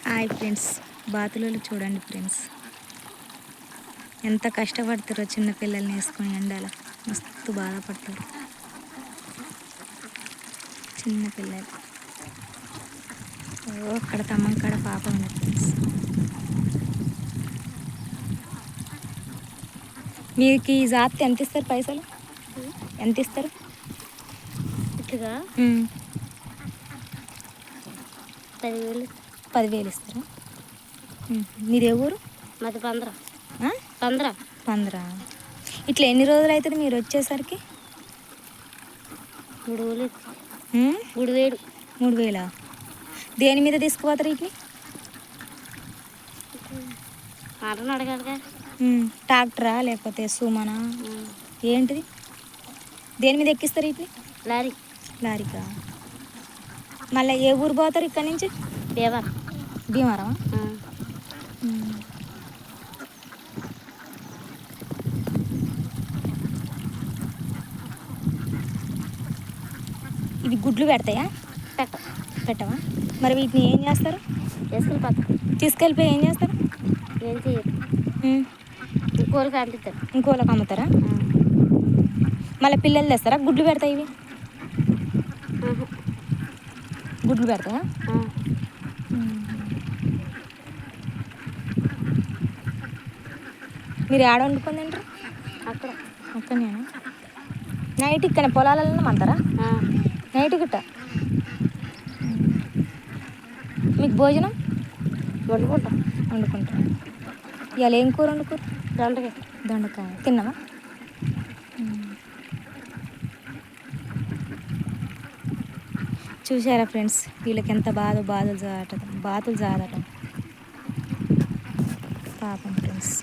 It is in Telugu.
హాయ్ ఫ్రెండ్స్, బాతులలో చూడండి ఫ్రెండ్స్, ఎంత కష్టపడతారో చిన్న పిల్లల్ని వేసుకొని ఎండాల మస్తు బాధపడతారు చిన్న పిల్లలు. ఓ అక్కడ తమ్మం కాడ పాప ఉంది ఫ్రెండ్స్. మీకు ఈ జాతి ఎంత ఇస్తారు పైసలు? ఎంత ఇస్తారు? ఇట్లుగా 10,000. 10,000 ఇస్తారా? మీది ఏ ఊరు? మాది పంద్ర. పంద్రా. ఇట్లా ఎన్ని రోజులు అవుతుంది మీరు వచ్చేసరికి? 3,000. 3,000. 3,000 దేని మీద తీసుకుపోతారు వీటిని? ఆటను అడగాలిగా. ట్రాక్టరా లేకపోతే సుమనా ఏంటిది? దేని మీద ఎక్కిస్తారు వీటిని? లారీకా? మళ్ళీ ఏ ఊరు పోతారు ఇక్కడ నుంచి? భీమవరం. ఇవి గుడ్లు పెడతాయా? పెట్టవా? మరి వీటిని ఏం చేస్తారు? తీసుకెళ్ళిపోయి ఏం చేస్తారు? ఏం చేయరు, ఇంకోళ్ళకి అంటిస్తారు. ఇంకోళ్ళకి అమ్ముతారా? మళ్ళీ పిల్లలు తెస్తారా? గుడ్లు పెడతాయి ఇవి? గుడ్లు పెడతాయా? మీరు ఏడ వండుకొని తింటారు? అక్కడనేనా? నైట్ ఇక్కడ పొలాలలో అంటారా? నైట్ గిట్ట మీకు భోజనం వండుకుంటాం. ఇవాళ ఏం కూర వండుకోరు? దొండకాయ. తిన్నావా? చూసారా ఫ్రెండ్స్, వీళ్ళకి ఎంత బాధలు జాదట పాపం ఫ్రెండ్స్.